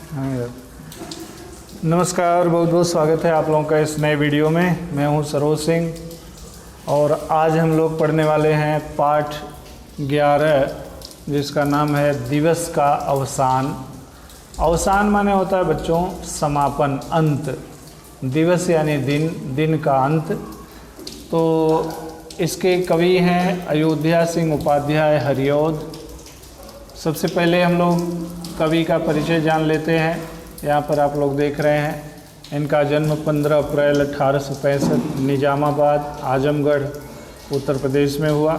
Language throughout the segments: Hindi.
हाँ यार, नमस्कार, बहुत बहुत स्वागत है आप लोगों का इस नए वीडियो में। मैं हूं सरोज सिंह और आज हम लोग पढ़ने वाले हैं पाठ 11 जिसका नाम है दिवस का अवसान। अवसान माने होता है बच्चों समापन, अंत। दिवस यानी दिन, दिन का अंत। तो इसके कवि हैं अयोध्या सिंह उपाध्याय हरिऔध। सबसे पहले हम लोग कवि का परिचय जान लेते हैं। यहाँ पर आप लोग देख रहे हैं इनका जन्म 15 अप्रैल 1865 निजामाबाद आजमगढ़ उत्तर प्रदेश में हुआ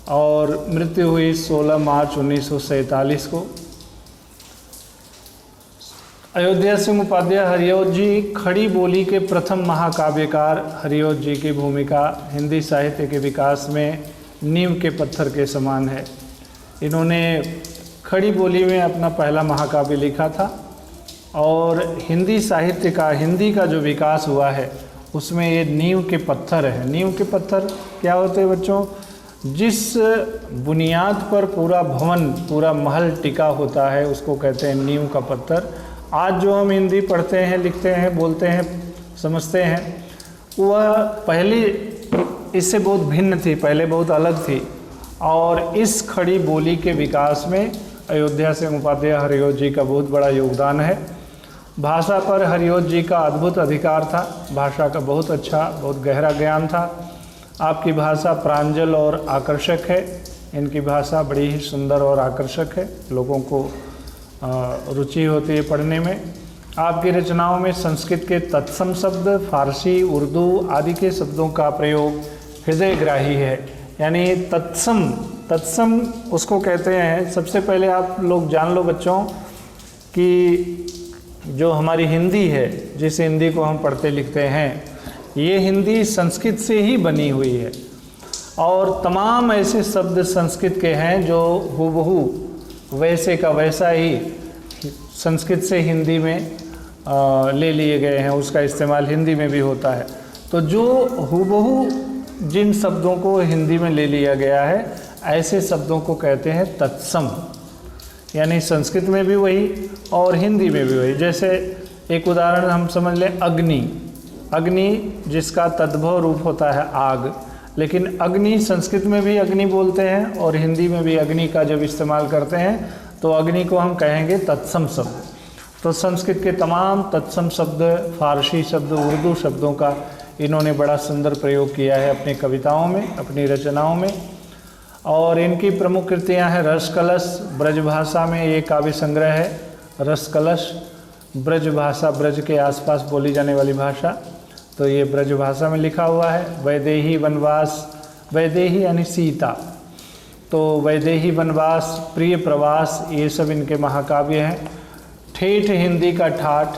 और मृत्यु हुई 16 मार्च 1947 को। अयोध्या सिंह उपाध्याय हरिऔध जी खड़ी बोली के प्रथम महाकाव्यकार। हरिऔध जी की भूमिका हिंदी साहित्य के विकास में नींव के पत्थर के समान है। इन्होंने खड़ी बोली में अपना पहला महाकाव्य लिखा था और हिंदी साहित्य का, हिंदी का जो विकास हुआ है उसमें ये नींव के पत्थर है। नींव के पत्थर क्या होते हैं बच्चों? जिस बुनियाद पर पूरा भवन, पूरा महल टिका होता है उसको कहते हैं नींव का पत्थर। आज जो हम हिंदी पढ़ते हैं, लिखते हैं, बोलते हैं, समझते हैं, वह पहले इससे बहुत भिन्न थी, पहले बहुत अलग थी। और इस खड़ी बोली के विकास में अयोध्या सिंह उपाध्याय हरिऔध जी का बहुत बड़ा योगदान है। भाषा पर हरिऔध जी का अद्भुत अधिकार था। भाषा का बहुत अच्छा, बहुत गहरा ज्ञान था। आपकी भाषा प्रांजल और आकर्षक है। इनकी भाषा बड़ी ही सुंदर और आकर्षक है, लोगों को रुचि होती है पढ़ने में। आपकी रचनाओं में संस्कृत के तत्सम शब्द, फारसी, उर्दू आदि के शब्दों का प्रयोग हृदयग्राही है। यानी तत्सम उसको कहते हैं। सबसे पहले आप लोग जान लो बच्चों कि जो हमारी हिंदी है, जिस हिंदी को हम पढ़ते लिखते हैं, ये हिंदी संस्कृत से ही बनी हुई है और तमाम ऐसे शब्द संस्कृत के हैं जो हूबहू वैसे का वैसा ही संस्कृत से हिंदी में ले लिए गए हैं। उसका इस्तेमाल हिंदी में भी होता है। तो जो हूबहू जिन शब्दों को हिंदी में ले लिया गया है, ऐसे शब्दों को कहते हैं तत्सम। यानी संस्कृत में भी वही और हिंदी में भी वही। जैसे एक उदाहरण हम समझ लें, अग्नि। अग्नि जिसका तद्भव रूप होता है आग, लेकिन अग्नि संस्कृत में भी अग्नि बोलते हैं और हिंदी में भी अग्नि का जब इस्तेमाल करते हैं तो अग्नि को हम कहेंगे तत्सम शब्द। तो संस्कृत के तमाम तत्सम शब्द, फारसी शब्द, उर्दू शब्दों का इन्होंने बड़ा सुंदर प्रयोग किया है अपनी कविताओं में, अपनी रचनाओं में। और इनकी प्रमुख कृतियाँ हैं रसकलश, ब्रजभाषा में ये काव्य संग्रह है। रसकलश ब्रजभाषा, ब्रज के आसपास बोली जाने वाली भाषा, तो ये ब्रजभाषा में लिखा हुआ है। वैदेही वनवास, वैदेही यानी सीता, तो वैदेही वनवास, प्रिय प्रवास, ये सब इनके महाकाव्य हैं। ठेठ हिंदी का ठाठ,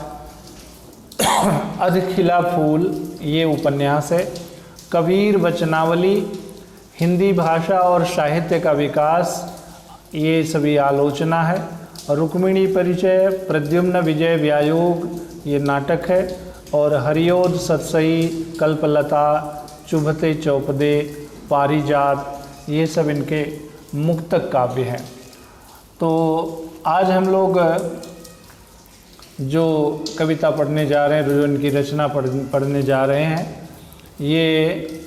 अधखिला फूल, ये उपन्यास है। कबीर वचनावली, हिंदी भाषा और साहित्य का विकास, ये सभी आलोचना है। रुक्मिणी परिचय, प्रद्युम्न विजय व्यायोग, ये नाटक है। और हरिऔध सतसई, कल्पलता, चुभते चौपदे, पारिजात, ये सब इनके मुक्तक काव्य हैं। तो आज हम लोग जो कविता पढ़ने जा रहे हैं, जो इनकी रचना पढ़ने जा रहे हैं, ये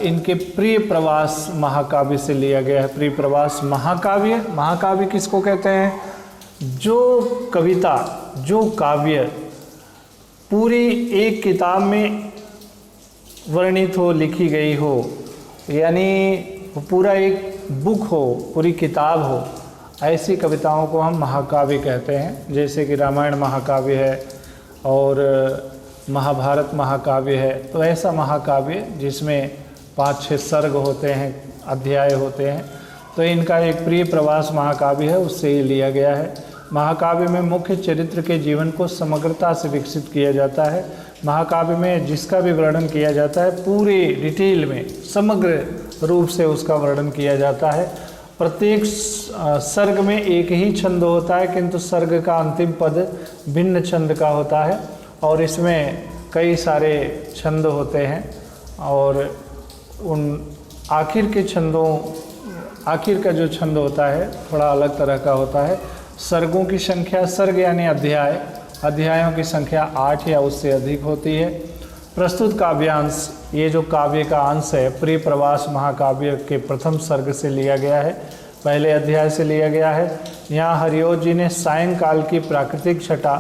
इनके प्रिय प्रवास महाकाव्य से लिया गया है। प्रिय प्रवास महाकाव्य, महाकाव्य किसको कहते हैं? जो कविता, जो काव्य पूरी एक किताब में वर्णित हो, लिखी गई हो, यानी पूरा एक बुक हो, पूरी किताब हो, ऐसी कविताओं को हम महाकाव्य कहते हैं। जैसे कि रामायण महाकाव्य है और महाभारत महाकाव्य है। तो ऐसा महाकाव्य जिसमें 5-6 सर्ग होते हैं, अध्याय होते हैं, तो इनका एक प्रिय प्रवास महाकाव्य है, उससे ये लिया गया है। महाकाव्य में मुख्य चरित्र के जीवन को समग्रता से विकसित किया जाता है। महाकाव्य में जिसका भी वर्णन किया जाता है पूरे डिटेल में, समग्र रूप से उसका वर्णन किया जाता है। प्रत्येक सर्ग में एक ही छंद होता है, किंतु सर्ग का अंतिम पद भिन्न छंद का होता है और इसमें कई सारे छंद होते हैं और उन आखिर के छंदों, आखिर का जो छंद होता है थोड़ा अलग तरह का होता है। सर्गों की संख्या, सर्ग यानी अध्याय, अध्यायों की संख्या 8 या उससे अधिक होती है। प्रस्तुत काव्यांश, ये जो काव्य का अंश है प्रिय प्रवास महाकाव्य के प्रथम सर्ग से लिया गया है, पहले अध्याय से लिया गया है। यहाँ हरिओ जी ने सायंकाल की प्राकृतिक छटा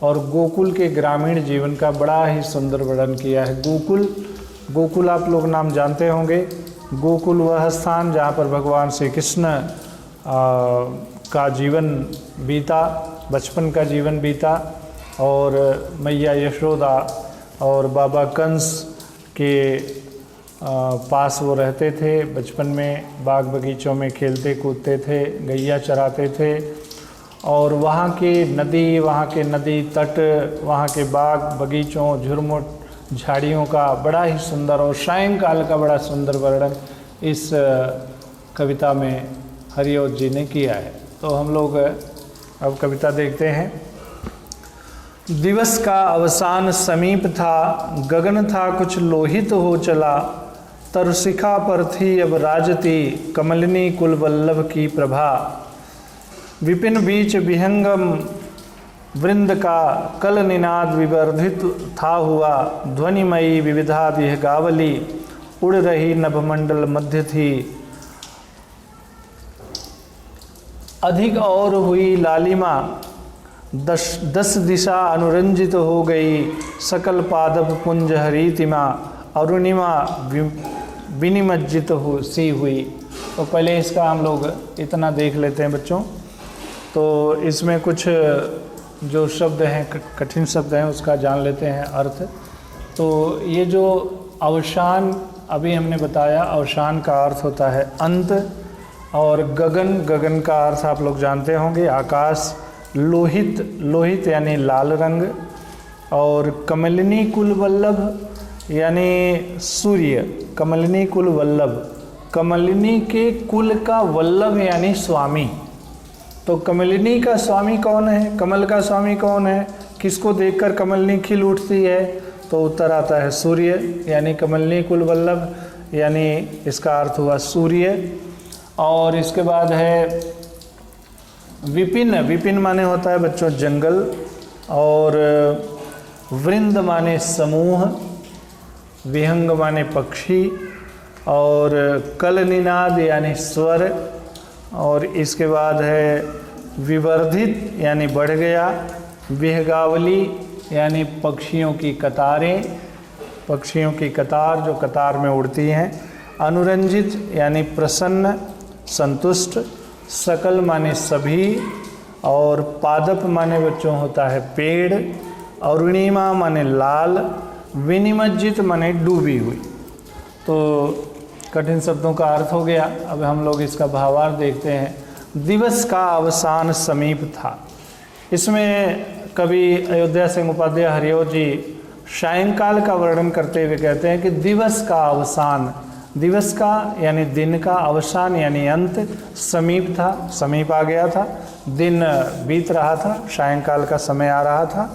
और गोकुल के ग्रामीण जीवन का बड़ा ही सुंदर वर्णन किया है। गोकुल आप लोग नाम जानते होंगे। गोकुल वह स्थान जहाँ पर भगवान श्री कृष्ण का जीवन बीता, बचपन का जीवन बीता, और मैया यशोदा और बाबा कंस के पास वो रहते थे। बचपन में बाग बगीचों में खेलते कूदते थे, गैया चराते थे, और वहाँ के नदी तट, वहाँ के बाग बगीचों, झुरमुट झाड़ियों का बड़ा ही सुंदर और सायंकाल का बड़ा सुंदर वर्णन इस कविता में हरिओ जी ने किया है। तो हम लोग अब कविता देखते हैं। दिवस का अवसान समीप था, गगन था कुछ लोहित हो चला, तरुशिखा पर थी अब राजती, कमलिनी कुल वल्लभ की प्रभा। विपिन बीच विहंगम वृंद का कल निनाद विवर्धित था हुआ, ध्वनिमयी विविधा विहगावली, उड़ रही नभमंडल मध्य थी। अधिक और हुई लालिमा, दस दिशा अनुरंजित हो गई, सकल पादप पुंज हरितिमा, अरुणिमा विनिमज्जित सी हुई। तो पहले इसका हम लोग इतना देख लेते हैं बच्चों। तो इसमें कुछ जो शब्द हैं, कठिन शब्द हैं, उसका जान लेते हैं अर्थ। तो ये जो अवसान अभी हमने बताया, अवसान का अर्थ होता है अंत, और गगन का अर्थ आप लोग जानते होंगे आकाश, लोहित यानी लाल रंग, और कमलिनी कुल वल्लभ यानी सूर्य, कमलिनी कुल वल्लभ, कमलिनी के कुल का वल्लभ यानी स्वामी। तो कमलिनी का स्वामी कौन है, कमल का स्वामी कौन है, किसको देखकर कमलिनी खिल उठती है? तो उत्तर आता है सूर्य, यानी कमलिनी कुल वल्लभ, यानी इसका अर्थ हुआ सूर्य। और इसके बाद है विपिन माने होता है बच्चों जंगल, और वृंद माने समूह, विहंग माने पक्षी, और कल निनाद यानी स्वर, और इसके बाद है विवर्धित यानी बढ़ गया, विहगावली यानी पक्षियों की कतारें, पक्षियों की कतार जो कतार में उड़ती हैं, अनुरंजित यानी प्रसन्न संतुष्ट, सकल माने सभी, और पादप माने बच्चों होता है पेड़, अरुणिमा माने लाल, विनिमज्जित माने डूबी हुई। तो कठिन शब्दों का अर्थ हो गया। अब हम लोग इसका भावार्थ देखते हैं। दिवस का अवसान समीप था, इसमें कवि अयोध्या सिंह उपाध्याय हरिओ जी सायंकाल का वर्णन करते हुए कहते हैं कि दिवस का अवसान, दिवस का यानी दिन का, अवसान यानी अंत, समीप था, समीप आ गया था, दिन बीत रहा था, सायंकाल का समय आ रहा था,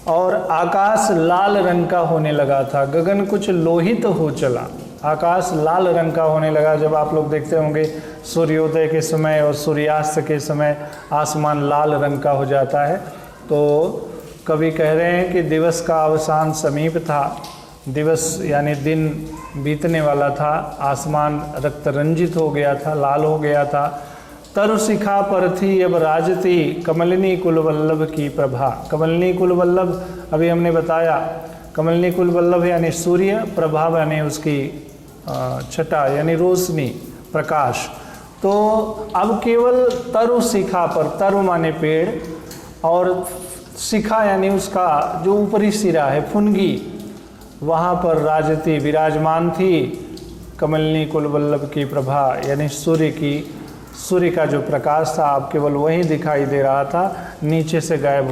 और आकाश लाल रंग का होने लगा था, गगन कुछ लोहित हो चला, आकाश लाल रंग का होने लगा। जब आप लोग देखते होंगे सूर्योदय के समय और सूर्यास्त के समय आसमान लाल रंग का हो जाता है। तो कवि कह रहे हैं कि दिवस का अवसान समीप था, दिवस यानी दिन बीतने वाला था, आसमान रक्त रंजित हो गया था, लाल हो गया था। तरुशिखा पर थी अब राजती, कमलिनी कुल वल्लभ की प्रभा। कमलिनी कुल वल्लभ अभी हमने बताया, कमलिनी कुल वल्लभ यानी सूर्य, प्रभा यानी उसकी छटा यानी रोशनी, प्रकाश। तो अब केवल तरु शिखा पर, तरु माने पेड़, और शिखा यानी उसका जो ऊपरी सिरा है, फुनगी, वहाँ पर राजती विराजमान थी कमलिनी कुल वल्लभ की प्रभा, यानी सूर्य का जो प्रकाश था अब केवल वही दिखाई दे रहा था, नीचे से गायब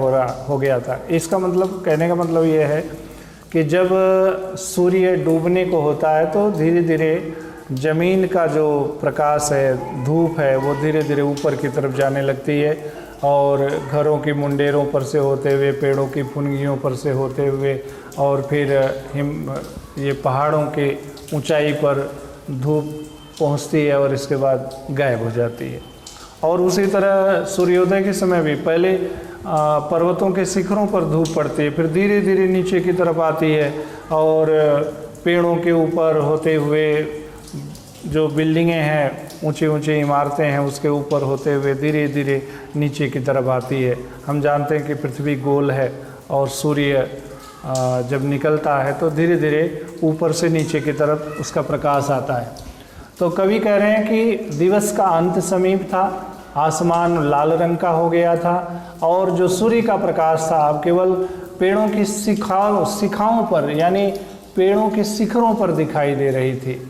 हो गया था। इसका मतलब, कहने का मतलब ये है कि जब सूर्य डूबने को होता है तो धीरे धीरे ज़मीन का जो प्रकाश है, धूप है, वो धीरे धीरे ऊपर की तरफ जाने लगती है, और घरों की मुंडेरों पर से होते हुए, पेड़ों की फुनगियों पर से होते हुए, और फिर ये पहाड़ों के ऊंचाई पर धूप पहुंचती है और इसके बाद गायब हो जाती है। और उसी तरह सूर्योदय के समय भी पहले पर्वतों के शिखरों पर धूप पड़ती है, फिर धीरे धीरे नीचे की तरफ आती है और पेड़ों के ऊपर होते हुए जो बिल्डिंगें हैं, ऊंची ऊंची इमारतें हैं, उसके ऊपर होते हुए धीरे धीरे नीचे की तरफ आती है। हम जानते हैं कि पृथ्वी गोल है और सूर्य जब निकलता है तो धीरे धीरे ऊपर से नीचे की तरफ उसका प्रकाश आता है। तो कवि कह रहे हैं कि दिवस का अंत समीप था, आसमान लाल रंग का हो गया था और जो सूर्य का प्रकाश था अब केवल पेड़ों की शिखाओं पर यानी पेड़ों के शिखरों पर दिखाई दे रही थी।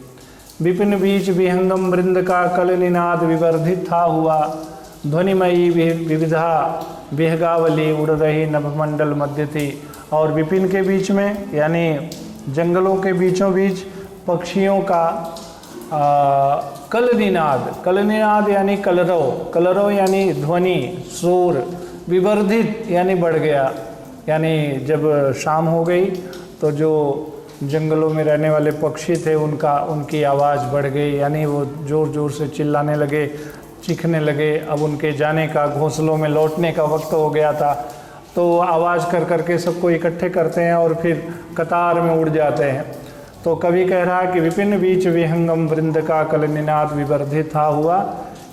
विपिन बीच विहंगम वृंद का कलनिनाद विवर्धित था हुआ, ध्वनिमयी विविधा विहगावली उड़ रही नभमंडल मध्य थी। और विपिन के बीच में यानी जंगलों के बीचों बीच पक्षियों का कलनिनाद यानी कलरव यानी ध्वनि शोर, विवर्धित यानी बढ़ गया, यानी जब शाम हो गई तो जो जंगलों में रहने वाले पक्षी थे उनकी आवाज़ बढ़ गई, यानी वो ज़ोर ज़ोर से चिल्लाने लगे, चीखने लगे। अब उनके जाने का, घोंसलों में लौटने का वक्त हो गया था, तो आवाज़ कर करके सबको इकट्ठे करते हैं और फिर कतार में उड़ जाते हैं। तो कवि कह रहा है कि विपिन बीच विहंगम वृंद का कलनिनाद विवर्धित था हुआ,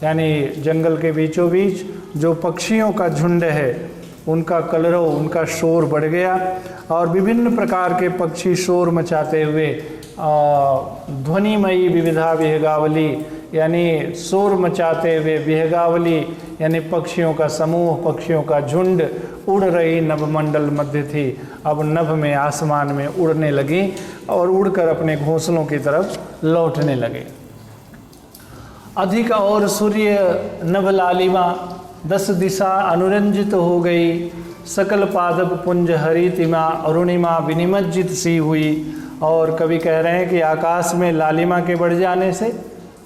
यानी जंगल के बीचों बीच जो पक्षियों का झुंड है उनका कलरव, उनका शोर बढ़ गया और विभिन्न प्रकार के पक्षी शोर मचाते हुए ध्वनिमयी विविधा विहगावली यानी शोर मचाते हुए, विहगावली यानी पक्षियों का समूह, पक्षियों का झुंड उड़ रही नभमंडल मध्य थी। अब नभ में, आसमान में उड़ने लगी और उड़कर अपने घोंसलों की तरफ लौटने लगे। अधिक और सूर्य नभ लालिमा 10 दिशा अनुरंजित हो गई, सकल पादप पुंज हरितिमा अरुणिमा विनिमज्जित सी हुई। और कवि कह रहे हैं कि आकाश में लालिमा के बढ़ जाने से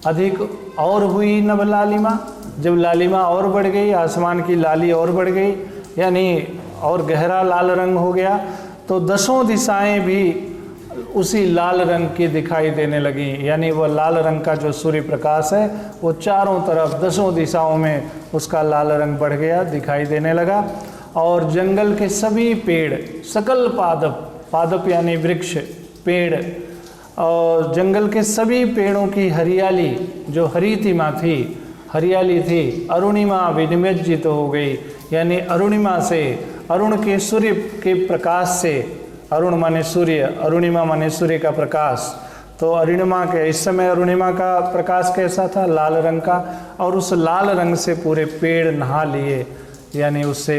अधिक और हुई नभ लालिमा, जब लालिमा और बढ़ गई, आसमान की लाली और बढ़ गई, यानी और गहरा लाल रंग हो गया, तो 10 दिशाएं भी उसी लाल रंग की दिखाई देने लगी। यानी वह लाल रंग का जो सूर्य प्रकाश है वो चारों तरफ 10 दिशाओं में उसका लाल रंग बढ़ गया, दिखाई देने लगा। और जंगल के सभी पेड़, सकल पादप यानी वृक्ष, पेड़, और जंगल के सभी पेड़ों की हरियाली जो हरितिमा थी, हरियाली थी, अरुणिमा विनिमज्जित हो गई, यानी अरुणिमा से, अरुण के सूर्य के प्रकाश से, अरुण माने सूर्य, अरुणिमा माने सूर्य का प्रकाश, तो अरुणिमा के इस समय अरुणिमा का प्रकाश कैसा था? लाल रंग का, और उस लाल रंग से पूरे पेड़ नहा लिए, यानी उससे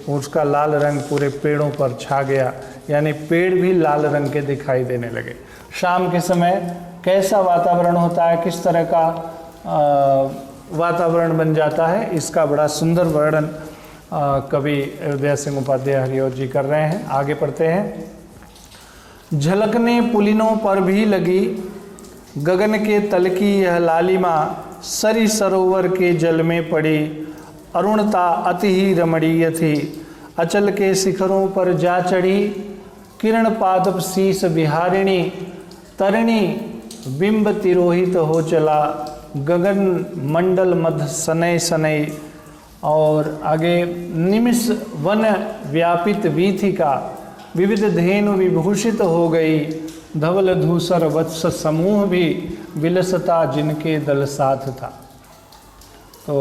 उसका लाल रंग पूरे पेड़ों पर छा गया, यानी पेड़ भी लाल रंग के दिखाई देने लगे। शाम के समय कैसा वातावरण होता है, किस तरह का वातावरण बन जाता है, इसका बड़ा सुंदर वर्णन कवि अयोध्या सिंह उपाध्याय हरिऔध जी कर रहे हैं। आगे पढ़ते हैं। झलकने पुलिनों पर भी लगी, गगन के तल की यह लालिमा, सरी सरोवर के जल में पड़ी, अरुणता अति ही रमणीय थी, अचल के शिखरों पर जा चढ़ी, किरण पादप शीस विहारिणी, तरिणी बिंब तिरोहित हो चला, गगन मंडल मध्य सनय सनय। और आगे निमिष वन व्यापित वीथिका, विविध धेनु विभूषित हो गई, धवल धूसर वत्स समूह भी विलसता जिनके दल साथ था। तो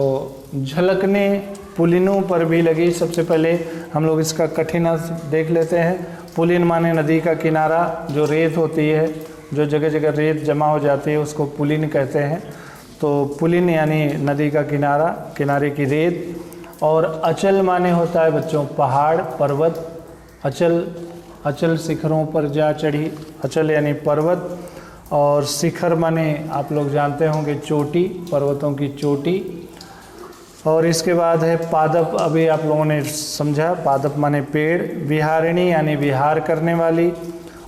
झलकने पुलिनों पर भी लगी। सबसे पहले हम लोग इसका कठिन अर्थ देख लेते हैं। पुलिन माने नदी का किनारा, जो रेत होती है, जो जगह जगह रेत जमा हो जाती है उसको पुलिन कहते हैं। तो पुलिन यानी नदी का किनारा, किनारे की रेत। और अचल माने होता है बच्चों पहाड़, पर्वत। अचल शिखरों पर जा चढ़ी, अचल यानी पर्वत। और शिखर माने आप लोग जानते होंगे चोटी, पर्वतों की चोटी। और इसके बाद है पादप, अभी आप लोगों ने समझा, पादप माने पेड़। विहारिणी यानी विहार करने वाली।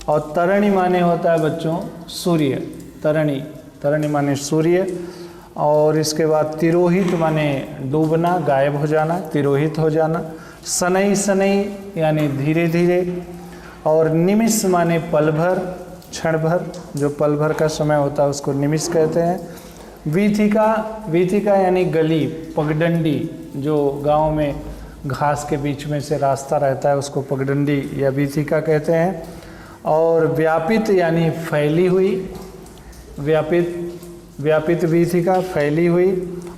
और तरणि माने होता है बच्चों सूर्य, तरणि माने सूर्य। और इसके बाद तिरोहित माने डूबना, गायब हो जाना, तिरोहित हो जाना। सनई सनई यानी धीरे धीरे। और निमिष माने पल भर, क्षण भर, जो पल भर का समय होता है उसको निमिष कहते हैं। वीथिका यानी गली, पगडंडी, जो गांव में घास के बीच में से रास्ता रहता है उसको पगडंडी या वीथिका कहते हैं। और व्यापित यानी फैली हुई, व्यापित वीथिका, फैली हुई।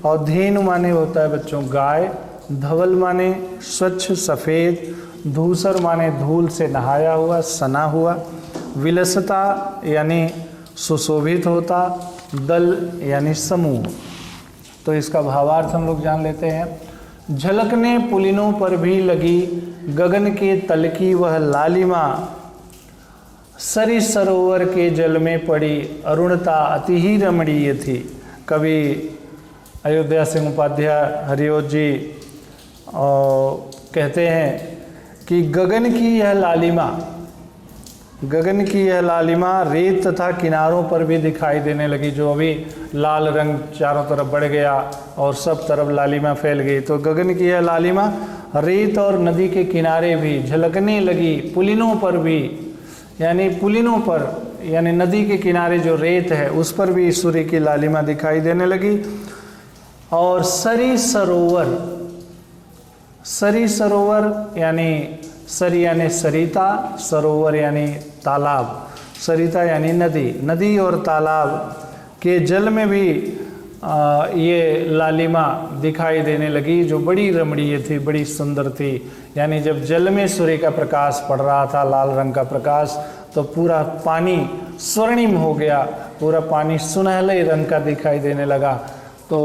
और धेनु माने होता है बच्चों गाय, धवल माने स्वच्छ सफ़ेद, धूसर माने धूल से नहाया हुआ, सना हुआ, विलसता यानी सुशोभित होता, दल यानी समूह। तो इसका भावार्थ हम लोग जान लेते हैं। झलकने पुलिनों पर भी लगी गगन के तल की वह लालिमा, सरी सरोवर के जल में पड़ी अरुणता अति ही रमणीय थी। कवि अयोध्या सिंह उपाध्याय हरिओत जी कहते हैं कि गगन की यह लालिमा रेत तथा किनारों पर भी दिखाई देने लगी। जो अभी लाल रंग चारों तरफ बढ़ गया और सब तरफ लालिमा फैल गई, तो गगन की यह लालिमा रेत और नदी के किनारे भी झलकने लगी, पुलिनों पर भी, यानी पुलिनों पर यानी नदी के किनारे जो रेत है उस पर भी सूर्य की लालिमा दिखाई देने लगी। और सरी सरोवर यानी सरी यानी सरिता, सरोवर यानी तालाब, सरिता यानी नदी और तालाब के जल में भी ये लालिमा दिखाई देने लगी, जो बड़ी रमणीय थी, बड़ी सुंदर थी। यानी जब जल में सूर्य का प्रकाश पड़ रहा था, लाल रंग का प्रकाश, तो पूरा पानी स्वर्णिम हो गया, पूरा पानी सुनहले रंग का दिखाई देने लगा। तो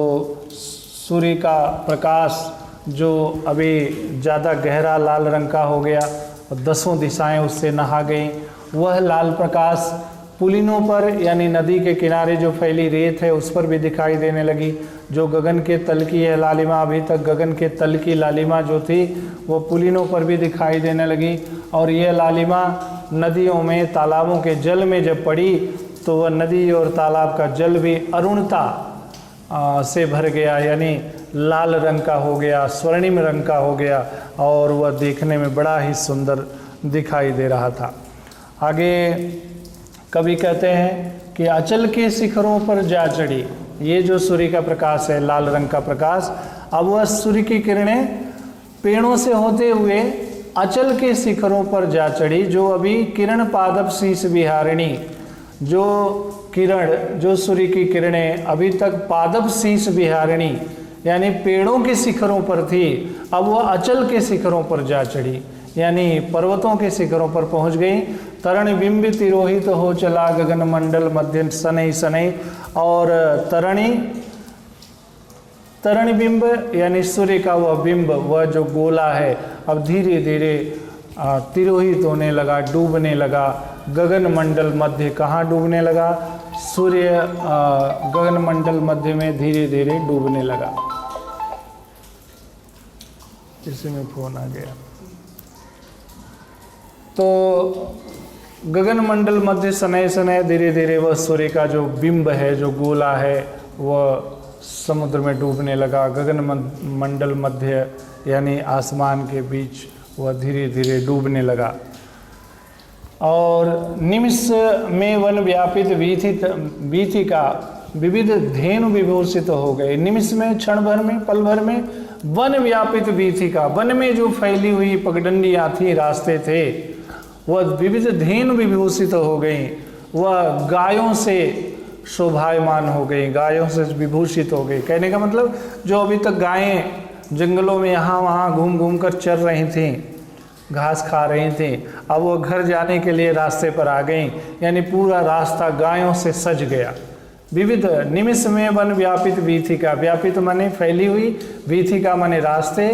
सूर्य का प्रकाश जो अभी ज़्यादा गहरा लाल रंग का हो गया और 10 दिशाएं उससे नहा गई, वह लाल प्रकाश पुलिनों पर यानी नदी के किनारे जो फैली रेत है उस पर भी दिखाई देने लगी। जो गगन के तल की यह लालिमा, अभी तक गगन के तल की लालिमा जो थी वो पुलिनों पर भी दिखाई देने लगी। और यह लालिमा नदियों में, तालाबों के जल में जब पड़ी तो वह नदी और तालाब का जल भी अरुणता से भर गया, यानी लाल रंग का हो गया, स्वर्णिम रंग का हो गया, और वह देखने में बड़ा ही सुंदर दिखाई दे रहा था। आगे कवि कहते हैं कि अचल के शिखरों पर जा चढ़ी। ये जो सूर्य का प्रकाश है, लाल रंग का प्रकाश, अब वह सूर्य की किरणें पेड़ों से होते हुए अचल के शिखरों पर जा चढ़ी। जो अभी किरण पादप शीश विहारिणी, जो सूर्य की किरणें अभी तक पादप शीश विहारिणी यानी पेड़ों के शिखरों पर थी, अब वह अचल के शिखरों पर जा चढ़ी, यानी पर्वतों के शिखरों पर पहुंच गई। तरण बिंब तिरोहित हो चला गगन मंडल मध्य सनई सनई। और तरण बिंब यानी सूर्य का वह बिंब, वह जो गोला है, अब धीरे धीरे तिरोहित होने लगा, डूबने लगा। गगन मंडल मध्य, कहाँ डूबने लगा? सूर्य गगन मंडल मध्य में धीरे धीरे डूबने लगा। इसी में फोन आ गया। तो गगन मंडल मध्य सनय सनय धीरे धीरे वह सूर्य का जो बिंब है, जो गोला है, वह समुद्र में डूबने लगा। गगन मंडल मध्य यानी आसमान के बीच वह धीरे धीरे डूबने लगा। और निमिष में वन व्यापित वीथिका विविध धेनु विभूषित हो गए। निमिष में, क्षण भर में, पल भर में वन व्यापित वीथिका, वन में जो फैली हुई पगडंडियाँ थी, रास्ते थे, वह विविध धेनु विभूषित हो गई। वह गायों से शोभायमान हो गई, गायों से विभूषित हो गई। कहने का मतलब जो अभी तक गायें जंगलों में यहाँ वहाँ घूम घूम कर चर रही थीं, घास खा रही थीं, अब वो घर जाने के लिए रास्ते पर आ गईं, यानी पूरा रास्ता गायों से सज गया। विविध निमिष में वन व्यापित वीथिका, व्यापित माने फैली हुई, वीथिका माने रास्ते,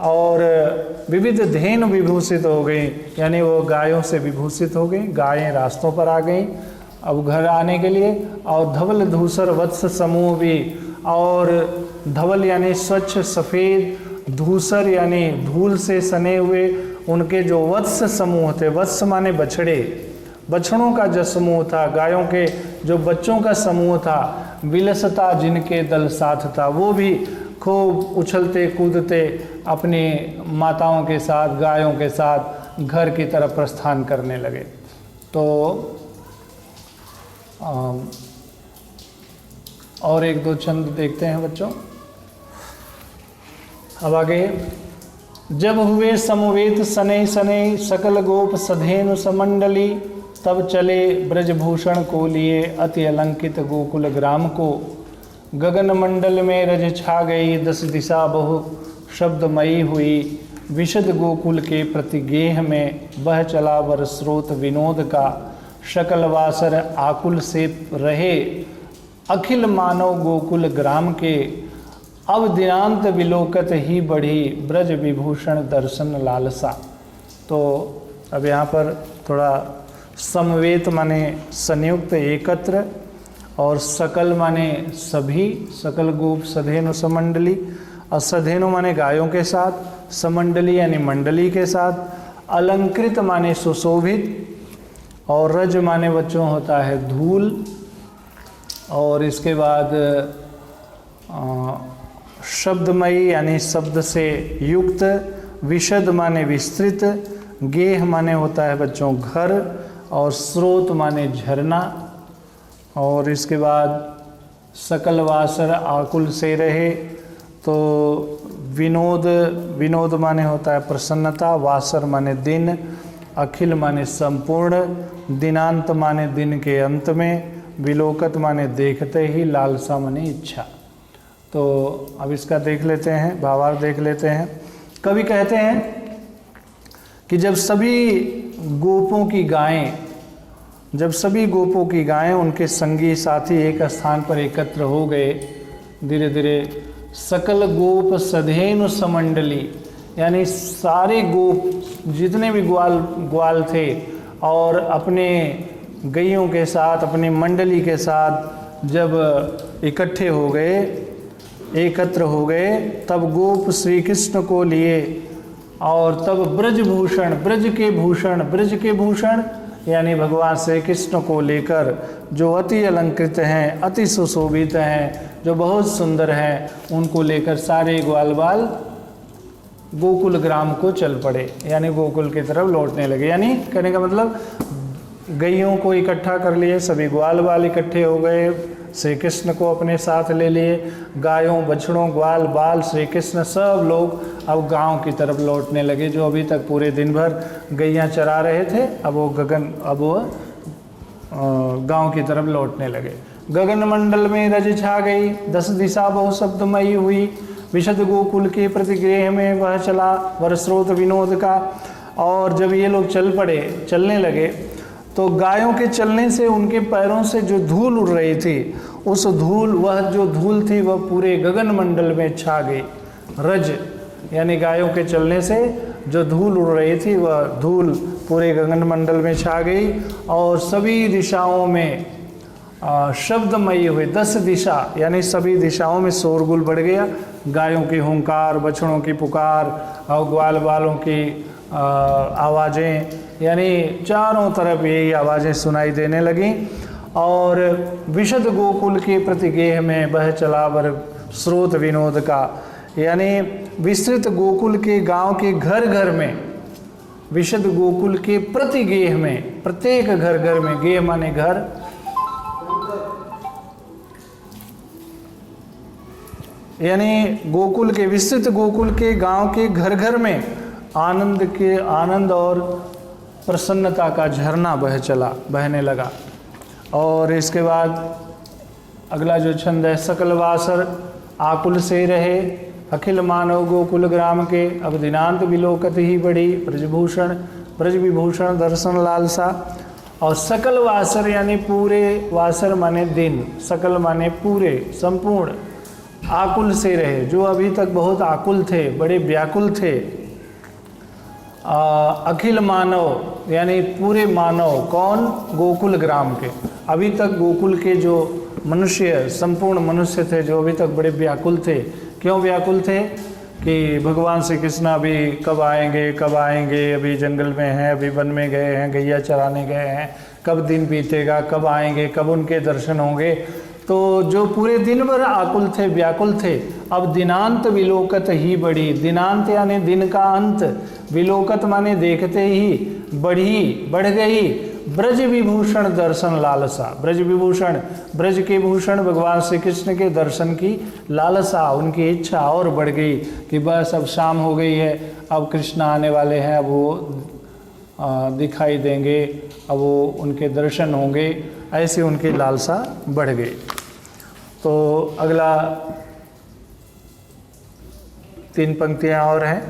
और विविध धेनु विभूषित हो गई, यानी वो गायों से विभूषित हो गई, गायें रास्तों पर आ गईं अब घर आने के लिए। और धवल धूसर वत्स समूह भी, और धवल यानी स्वच्छ सफ़ेद, धूसर यानी धूल से सने हुए उनके जो वत्स समूह थे, वत्स माने बछड़े, बछड़ों का जो समूह था, गायों के जो बच्चों का समूह था, विलसता जिनके दल साथ था, वो भी खूब उछलते कूदते अपनी माताओं के साथ, गायों के साथ घर की तरफ प्रस्थान करने लगे। तो और एक दो छंद देखते हैं बच्चों। अब आगे, जब हुए समवेत सने सने सकल गोप सधेनु समंडली, तब चले ब्रजभूषण को लिए अति अलंकित गोकुल ग्राम को। गगन मंडल में रज छा गई 10 दिशा बहु शब्दमयी हुई, विशद गोकुल के प्रतिगेह में बह चला वर स्रोत विनोद का। शकल वासर आकुल से रहे अखिल मानव गोकुल ग्राम के, अब दिनांत विलोकत ही बढ़ी ब्रज विभूषण दर्शन लालसा। तो अब यहाँ पर थोड़ा समवेत माने संयुक्त एकत्र, और सकल माने सभी, सकल गोप सधेनु समंडली, और सधेनु माने गायों के साथ, समंडली यानी मंडली के साथ, अलंकृत माने सुशोभित, और रज माने बच्चों होता है धूल, और इसके बाद शब्दमयी यानी शब्द से युक्त, विशद माने विस्तृत, गेह माने होता है बच्चों घर, और स्रोत माने झरना, और इसके बाद सकल वासर आकुल से रहे, तो विनोद, विनोद माने होता है प्रसन्नता, वासर माने दिन, अखिल माने संपूर्ण, दिनांत माने दिन के अंत में, विलोकत माने देखते ही, लालसा माने इच्छा। तो अब इसका देख लेते हैं, भावार्थ देख लेते हैं। कवि कहते हैं कि जब सभी गोपों की गायें, जब सभी गोपों की गायें उनके संगी साथी एक स्थान पर एकत्र हो गए, धीरे धीरे सकल गोप सधेनु समंडली, यानी सारे गोप जितने भी ग्वाल थे और अपने गैयों के साथ, अपनी मंडली के साथ जब इकट्ठे हो गए, एकत्र हो गए, तब गोप श्री कृष्ण को लिए, और तब ब्रजभूषण, ब्रज के भूषण, ब्रज के भूषण यानी भगवान श्री कृष्ण को लेकर, जो अति अलंकृत हैं, अति सुशोभित हैं, जो बहुत सुंदर हैं, उनको लेकर सारे ग्वाल बाल गोकुल ग्राम को चल पड़े, यानी गोकुल की तरफ लौटने लगे। यानी कहने का मतलब गैयों को इकट्ठा कर लिए, सभी ग्वाल बाल इकट्ठे हो गए, श्री कृष्ण को अपने साथ ले लिए, गायों बछड़ों ग्वाल बाल श्री कृष्ण सब लोग अब गांव की तरफ लौटने लगे। जो अभी तक पूरे दिन भर गैयां चरा रहे थे, अब वो गांव की तरफ लौटने लगे। गगन मंडल में रज छा गई 10 दिशा बहु शब्दमयी हुई, विशद गोकुल के प्रतिगृह में वह चला वर स्रोत विनोद का। और जब ये लोग चलने लगे, तो गायों के चलने से उनके पैरों से जो धूल उड़ रही थी, उस धूल, वह जो धूल थी वह पूरे गगन मंडल में छा गई। रज यानी गायों के चलने से जो धूल उड़ रही थी, वह धूल पूरे गगन मंडल में छा गई, और सभी दिशाओं में शब्दमयी हुई। 10 दिशा यानी सभी दिशाओं में शोरगुल बढ़ गया, गायों की हुंकार, बछड़ों की पुकार और ग्वाल बालों की आवाज़ें, यानी चारों तरफ यही आवाज़ें सुनाई देने लगीं। और विशद गोकुल के प्रतिगेह में बह चला वर स्रोत विनोद का, यानी विस्तृत गोकुल के गांव के घर घर में, विशद गोकुल के प्रतिगेह में, प्रत्येक घर घर में, गेह माने घर, यानी गोकुल के, विस्तृत गोकुल के गांव के घर घर में आनंद और प्रसन्नता का झरना बहने लगा। और इसके बाद अगला जो छंद है, सकल वासर आकुल से रहे अखिल मानव गोकुल ग्राम के, अब दिनांत विलोकत ही बढ़ी ब्रज विभूषण दर्शन लालसा। और सकल वासर यानी पूरे, वासर माने दिन, सकल माने पूरे संपूर्ण, आकुल से रहे, जो अभी तक बहुत आकुल थे, बड़े व्याकुल थे। अखिल मानव यानी पूरे मानव, कौन? गोकुल ग्राम के। अभी तक गोकुल के जो मनुष्य, संपूर्ण मनुष्य थे, जो अभी तक बड़े व्याकुल थे। क्यों व्याकुल थे? कि भगवान श्री कृष्ण अभी कब आएंगे, कब आएंगे, अभी जंगल में हैं, अभी वन में गए हैं, गैया चराने गए हैं, कब दिन बीतेगा, कब आएंगे, कब उनके दर्शन होंगे। तो जो पूरे दिन भर आकुल थे, व्याकुल थे, अब दिनांत विलोकत ही बढ़ी। दिनांत यानी दिन का अंत, विलोकत माने देखते ही, बढ़ गई ब्रज विभूषण दर्शन लालसा। ब्रज विभूषण, ब्रज के भूषण भगवान श्री कृष्ण के दर्शन की लालसा, उनकी इच्छा और बढ़ गई कि बस अब शाम हो गई है, अब कृष्ण आने वाले हैं, अब वो दिखाई देंगे, अब वो उनके दर्शन होंगे, ऐसे उनकी लालसा बढ़ गई। तो अगला 3 पंक्तियां और हैं।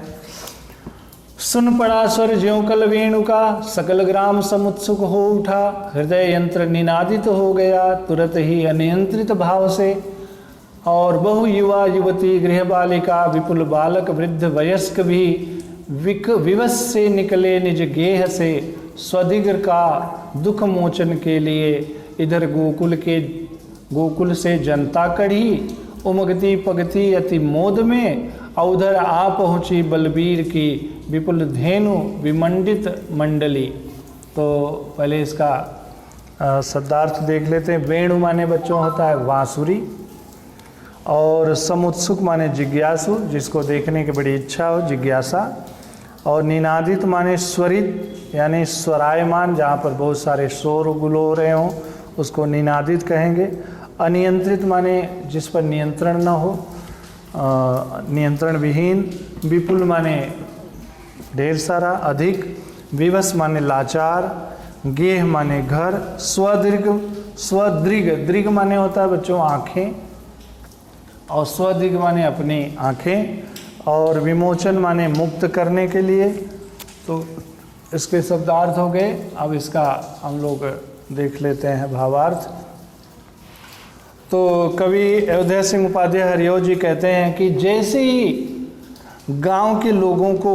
सुन पड़ा स्वर ज्यों कल वेणु का, सकल ग्राम समुत्सुक हो उठा, हृदय यंत्र निनादित हो गया तुरंत ही अनियंत्रित भाव से। और बहु युवा युवती गृह बालिका विपुल बालक वृद्ध वयस्क भी विवश से निकले निज गेह से, स्वदिग्र का दुख मोचन के लिए। इधर गोकुल से जनता कढ़ी, उमगती पगती अति मोद में, उधर आ पहुँची बलबीर की विपुल धेनु विमंडित मंडली। तो पहले इसका शब्दार्थ देख लेते हैं। वेणु माने बच्चों होता है बांसुरी, और समुत्सुक माने जिज्ञासु, जिसको देखने की बड़ी इच्छा हो, जिज्ञासा। और निनादित माने स्वरित यानी स्वरायमान, जहाँ पर बहुत सारे शोर गुल हो रहे हों उसको निनादित कहेंगे। अनियंत्रित माने जिस पर नियंत्रण न हो, नियंत्रण विहीन। विपुल माने ढेर सारा, अधिक। विवश माने लाचार। गेह माने घर। स्वदृग, दृग माने होता है बच्चों आँखें, और स्वदृग माने अपनी आँखें। और विमोचन माने मुक्त करने के लिए। तो इसके शब्दार्थ हो गए। अब इसका हम लोग देख लेते हैं भावार्थ। तो कवि अयोध्या सिंह उपाध्याय हरिओ जी कहते हैं कि जैसे ही गांव के लोगों को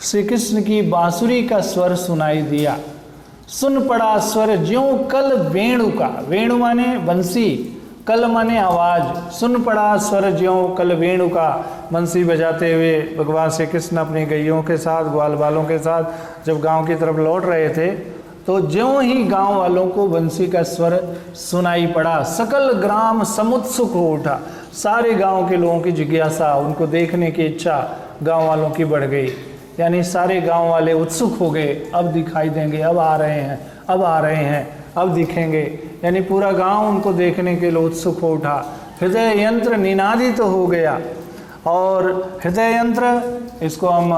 श्री कृष्ण की बांसुरी का स्वर सुनाई दिया, सुन पड़ा स्वर ज्यों कल वेणु का। वेणु माने बंसी, कल माने आवाज। सुन पड़ा स्वर ज्यों कल वेणु का, बंसी बजाते हुए भगवान श्री कृष्ण अपनी गैयों के साथ, ग्वाल बालों के साथ जब गांव की तरफ लौट रहे थे, तो ज्यों ही गांव वालों को बंसी का स्वर सुनाई पड़ा, सकल ग्राम समुत्सुक हो उठा। सारे गांव के लोगों की जिज्ञासा, उनको देखने की इच्छा गांव वालों की बढ़ गई। यानी सारे गांव वाले उत्सुक हो गए, अब दिखाई देंगे, अब आ रहे हैं, अब आ रहे हैं, अब दिखेंगे। यानी पूरा गांव उनको देखने के लिए उत्सुक हो उठा। हृदय यंत्र निनादित तो हो गया। और हृदय यंत्र, इसको हम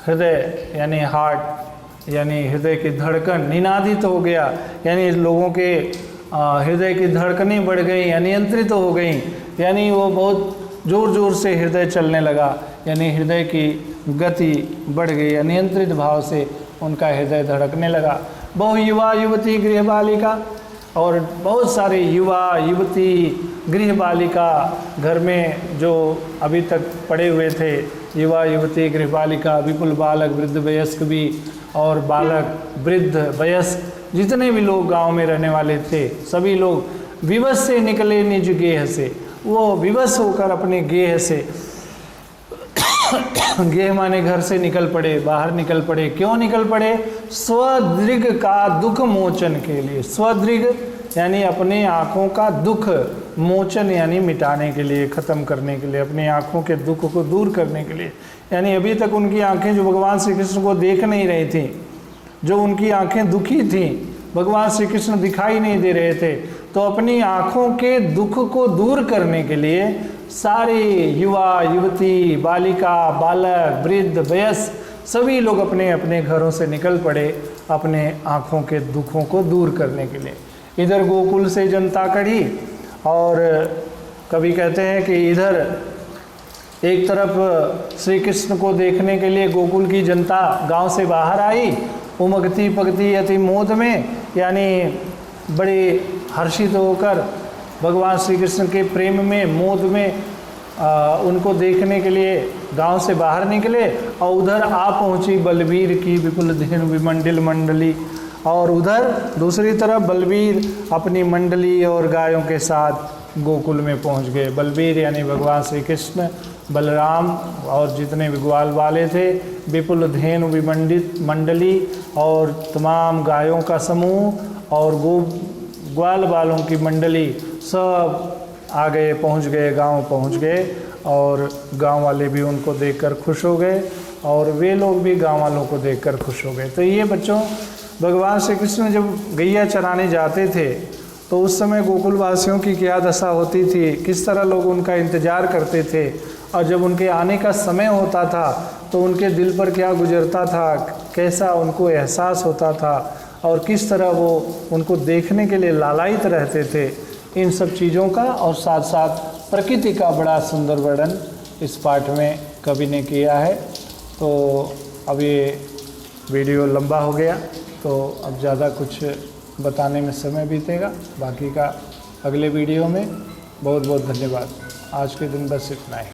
हृदय यानी हार्ट, यानी हृदय की धड़कन निनादित हो गया, यानी लोगों के हृदय की धड़कनें बढ़ गई, अनियंत्रित हो गई। यानी वो बहुत ज़ोर ज़ोर से हृदय चलने लगा, यानी हृदय की गति बढ़ गई, अनियंत्रित भाव से उनका हृदय धड़कने लगा। बहु युवा युवती गृह बालिका, और बहुत सारे युवा युवती गृह बालिका, घर में जो अभी तक पड़े हुए थे, युवा युवती गृह बालिका, विपुल बालक वृद्ध वयस्क भी, और बालक वृद्ध वयस्क जितने भी लोग गांव में रहने वाले थे, सभी लोग विवश से निकले निज गेह से। वो विवश होकर अपने गेह से, गेह माने घर से निकल पड़े, बाहर निकल पड़े। क्यों निकल पड़े? स्वदृग का दुख मोचन के लिए। स्वदृग यानी अपने आँखों का दुख, मोचन यानी मिटाने के लिए, ख़त्म करने के लिए, अपनी आँखों के दुख को दूर करने के लिए। यानी अभी तक उनकी आँखें जो भगवान श्री कृष्ण को देख नहीं रही थी, जो उनकी आँखें दुखी थीं, भगवान श्री कृष्ण दिखाई नहीं दे रहे थे, तो अपनी आँखों के दुख को दूर करने के लिए सारे युवा युवती, बालिका, बालक, वृद्ध, वयस्क सभी लोग अपने अपने घरों से निकल पड़े अपने आँखों के दुखों को दूर करने के लिए। इधर गोकुल से जनता कढ़ी, और कवि कहते हैं कि इधर एक तरफ श्री कृष्ण को देखने के लिए गोकुल की जनता गांव से बाहर आई, उमगती पगती अति मोद में, यानी बड़े हर्षित होकर भगवान श्री कृष्ण के प्रेम में, मोद में उनको देखने के लिए गांव से बाहर निकले। और उधर आ पहुंची बलबीर की विपुल धेनु विमंडिल मंडली, और उधर दूसरी तरफ बलबीर अपनी मंडली और गायों के साथ गोकुल में पहुंच गए। बलबीर यानी भगवान श्री कृष्ण, बलराम और जितने भी ग्वाल वाले थे, विपुल धेनु विमंडित मंडली और तमाम गायों का समूह और ग्वाल वालों की मंडली सब आ गए, पहुंच गए, गांव पहुंच गए। और गांव वाले भी उनको देखकर खुश हो गए, और वे लोग भी गांव वालों को देखकर खुश हो गए। तो ये बच्चों भगवान श्री कृष्ण जब गैया चराने जाते थे तो उस समय गोकुलवासियों की क्या दशा होती थी, किस तरह लोग उनका इंतज़ार करते थे, और जब उनके आने का समय होता था तो उनके दिल पर क्या गुजरता था, कैसा उनको एहसास होता था, और किस तरह वो उनको देखने के लिए लालायित रहते थे। इन सब चीज़ों का और साथ साथ प्रकृति का बड़ा सुंदर वर्णन इस पाठ में कवि ने किया है। तो अब ये वीडियो लंबा हो गया तो अब ज़्यादा कुछ बताने में समय बीतेगा, बाकी का अगले वीडियो में। बहुत बहुत धन्यवाद। आज के दिन बस इतना ही।